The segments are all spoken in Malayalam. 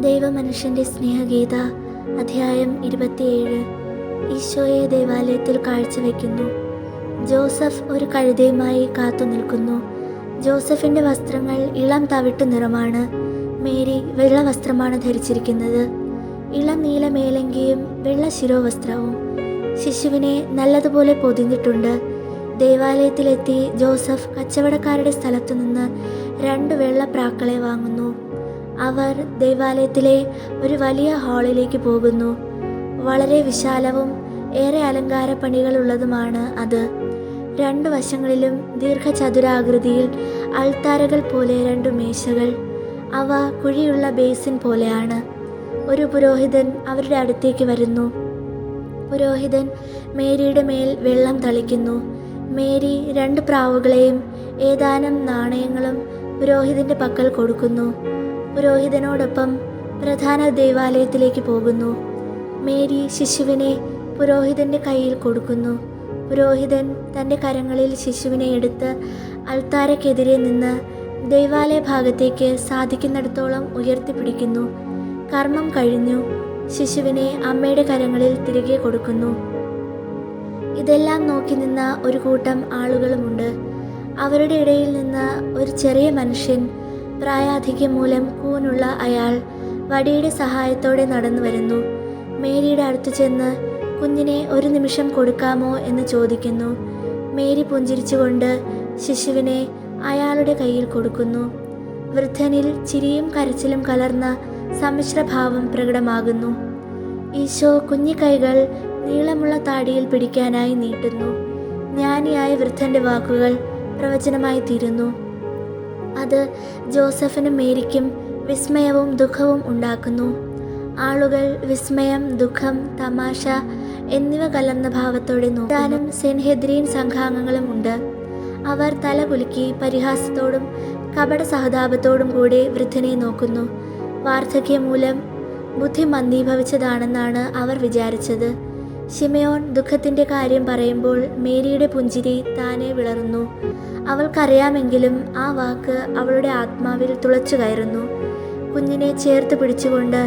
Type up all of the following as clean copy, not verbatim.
ദൈവമനുഷ്യൻ്റെ സ്നേഹഗീത അധ്യായം 27. ഈശോയെ ദേവാലയത്തിൽ കാഴ്ചവെക്കുന്നു. ജോസഫ് ഒരു കഴുതയുമായി കാത്തു നിൽക്കുന്നു. ജോസഫിൻ്റെ വസ്ത്രങ്ങൾ ഇളം തവിട്ടു നിറമാണ്. മേരി വെള്ള വസ്ത്രമാണ് ധരിച്ചിരിക്കുന്നത്. ഇളം നീല മേലങ്കിയും വെള്ള ശിരോവസ്ത്രവും. ശിശുവിനെ നല്ലതുപോലെ പൊതിഞ്ഞിട്ടുണ്ട്. ദേവാലയത്തിലെത്തി ജോസഫ് കച്ചവടക്കാരുടെ സ്ഥലത്തു നിന്ന് 2 വെള്ള പ്രാക്കളെ വാങ്ങുന്നു. അവർ ദേവാലയത്തിലെ ഒരു വലിയ ഹാളിലേക്ക് പോകുന്നു. വളരെ വിശാലവും ഏറെ അലങ്കാരപ്പണികളുള്ളതുമാണ് അത്. 2 വശങ്ങളിലും ദീർഘചതുരാകൃതിയിൽ അൾത്താരകൾ പോലെ 2 മേശകൾ. അവ കുഴിയുള്ള ബേസിൻ പോലെയാണ്. ഒരു പുരോഹിതൻ അവരുടെ അടുത്തേക്ക് വരുന്നു. പുരോഹിതൻ മേരിയുടെ മേൽ വെള്ളം തളിക്കുന്നു. മേരി 2 പ്രാവുകളെയും ഏതാനും നാണയങ്ങളും പുരോഹിതൻ്റെ പക്കൽ കൊടുക്കുന്നു. പുരോഹിതനോടൊപ്പം പ്രധാന ദേവാലയത്തിലേക്ക് പോകുന്നു. മേരി ശിശുവിനെ പുരോഹിതൻ്റെ കയ്യിൽ കൊടുക്കുന്നു. പുരോഹിതൻ തൻ്റെ കരങ്ങളിൽ ശിശുവിനെ എടുത്ത് അൾത്താരക്കെതിരെ നിന്ന് ദേവാലയ ഭാഗത്തേക്ക് സാധിക്കുന്നിടത്തോളം ഉയർത്തിപ്പിടിക്കുന്നു. കർമ്മം കഴിഞ്ഞു. ശിശുവിനെ അമ്മയുടെ കരങ്ങളിൽ തിരികെ കൊടുക്കുന്നു. ഇതെല്ലാം നോക്കി നിന്ന ഒരു കൂട്ടം ആളുകളുമുണ്ട്. അവരുടെ ഇടയിൽ നിന്ന് ഒരു ചെറിയ മനുഷ്യൻ, പ്രായാധിക്യം മൂലം കൂനുള്ള അയാൾ, വടിയുടെ സഹായത്തോടെ നടന്നു വരുന്നു. മേരിയുടെ അടുത്ത് ചെന്ന് കുഞ്ഞിനെ 1 നിമിഷം കൊടുക്കാമോ എന്ന് ചോദിക്കുന്നു. മേരി പുഞ്ചിരിച്ചുകൊണ്ട് ശിശുവിനെ അയാളുടെ കയ്യിൽ കൊടുക്കുന്നു. വൃദ്ധനിൽ ചിരിയും കരച്ചിലും കലർന്ന സമ്മിശ്രഭാവം പ്രകടമാകുന്നു. ഈശോ കുഞ്ഞിക്കൈകൾ നീളമുള്ള താടിയിൽ പിടിക്കാനായി നീട്ടുന്നു. ജ്ഞാനിയായ വൃദ്ധൻ്റെ വാക്കുകൾ പ്രവചനമായി തീരുന്നു. അത് ജോസഫിനും മേരിക്കും വിസ്മയവും ദുഃഖവും ഉണ്ടാക്കുന്നു. ആളുകൾ വിസ്മയം, ദുഃഖം, തമാശ എന്നിവ കലർന്ന ഭാവത്തോടെ നോക്കാനും സെൻഹെദ്രീൻ സംഘാംഗങ്ങളും ഉണ്ട്. അവർ തല കുലുക്കി പരിഹാസത്തോടും കപട സഹതാപത്തോടും കൂടെ വൃദ്ധനെ നോക്കുന്നു. വാർദ്ധക്യം മൂലം ബുദ്ധി മന്ദീഭവിച്ചതാണെന്നാണ് അവർ വിചാരിച്ചത്. ശിമയോൻ ദുഃഖത്തിൻ്റെ കാര്യം പറയുമ്പോൾ മേരിയുടെ പുഞ്ചിരി താനെ വിളറുന്നു. അവൾക്കറിയാമെങ്കിലും ആ വാക്ക് അവളുടെ ആത്മാവിൽ തുളച്ചു കയറുന്നു. കുഞ്ഞിനെ ചേർത്ത് പിടിച്ചുകൊണ്ട്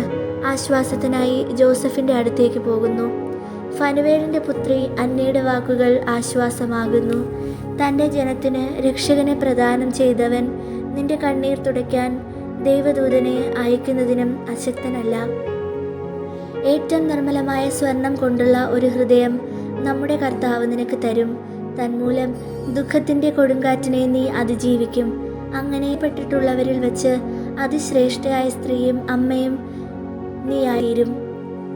ആശ്വാസത്തിനായി ജോസഫിൻ്റെ അടുത്തേക്ക് പോകുന്നു. ഫനുവേലിൻ്റെ പുത്രി അന്നയുടെ വാക്കുകൾ ആശ്വാസമാകുന്നു. തൻ്റെ ജനത്തിന് രക്ഷകനെ പ്രദാനം ചെയ്തവൻ നിന്റെ കണ്ണീർ തുടയ്ക്കാൻ ദൈവദൂതനെ അയക്കുന്നതിനും അശക്തനല്ല. ഏറ്റവും നിർമ്മലമായ സ്വർണം കൊണ്ടുള്ള ഒരു ഹൃദയം നമ്മുടെ കർത്താവ് നിനക്ക് തരും. തന്മൂലം ദുഃഖത്തിൻ്റെ കൊടുങ്കാറ്റിനെ നീ അതിജീവിക്കും. അങ്ങനെ പെട്ടിട്ടുള്ളവരിൽ വെച്ച് അതിശ്രേഷ്ഠയായ സ്ത്രീയും അമ്മയും നീ ആയിരും.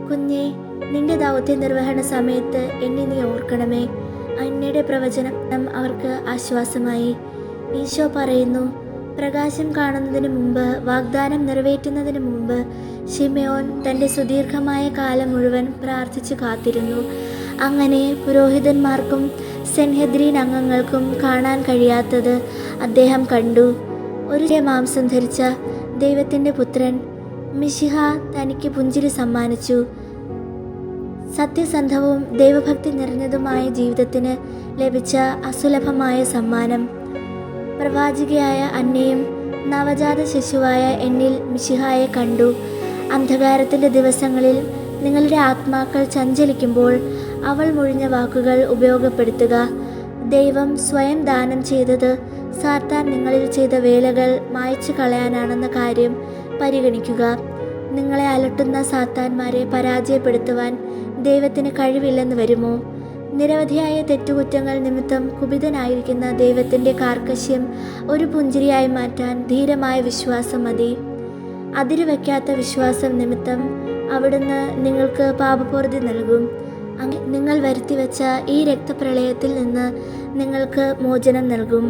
കുഞ്ഞെ, നിന്റെ ദൗത്യ നിർവഹണ സമയത്ത് എന്നെ നീ ഓർക്കണമേ. അന്നയുടെ പ്രവചനം അവർക്ക് ആശ്വാസമായി. ഈശോ പറയുന്നു, പ്രകാശം കാണുന്നതിന് മുമ്പ്, വാഗ്ദാനം നിറവേറ്റുന്നതിന് മുമ്പ് ശിമയോൻ തൻ്റെ സുദീർഘമായ കാലം മുഴുവൻ പ്രാർത്ഥിച്ചു കാത്തിരുന്നു. അങ്ങനെ പുരോഹിതന്മാർക്കും സെൻഹെദ്രീൻ അംഗങ്ങൾക്കും കാണാൻ കഴിയാത്തത് അദ്ദേഹം കണ്ടു. ഒരു മാംസം ധരിച്ച ദൈവത്തിൻ്റെ പുത്രൻ മിശിഹ തനിക്ക് പുഞ്ചിരി സമ്മാനിച്ചു. സത്യസന്ധവും ദൈവഭക്തി നിറഞ്ഞതുമായ ജീവിതത്തിന് ലഭിച്ച അസുലഭമായ സമ്മാനം. പ്രവാചികയായ അന്നയും നവജാത ശിശുവായ എന്നിൽ മിശിഹായെ കണ്ടു. അന്ധകാരത്തിൻ്റെ ദിവസങ്ങളിൽ നിങ്ങളുടെ ആത്മാക്കൾ ചഞ്ചലിക്കുമ്പോൾ അവൾ മൊഴിഞ്ഞ വാക്കുകൾ ഉപയോഗപ്പെടുത്തുക. ദൈവം സ്വയം ദാനം ചെയ്തത് സാത്താൻ നിങ്ങളിൽ ചെയ്ത വേലകൾ മായ്ച്ചു കളയാനാണെന്ന കാര്യം പരിഗണിക്കുക. നിങ്ങളെ അലട്ടുന്ന സാത്താന്മാരെ പരാജയപ്പെടുത്തുവാൻ ദൈവത്തിന് കഴിവില്ലെന്ന് വരുമോ? നിരവധിയായ തെറ്റുകുറ്റങ്ങൾ നിമിത്തം കുപിതനായിരിക്കുന്ന ദൈവത്തിൻ്റെ കാർക്കശ്യം ഒരു പുഞ്ചിരിയായി മാറ്റാൻ ധീരമായ വിശ്വാസം മതി. അതിരുവയ്ക്കാത്ത വിശ്വാസം നിമിത്തം അവിടുന്ന് നിങ്ങൾക്ക് പാപപൂർത്തി നൽകും. നിങ്ങൾ വരുത്തിവെച്ച ഈ രക്തപ്രളയത്തിൽ നിന്ന് നിങ്ങൾക്ക് മോചനം നൽകും.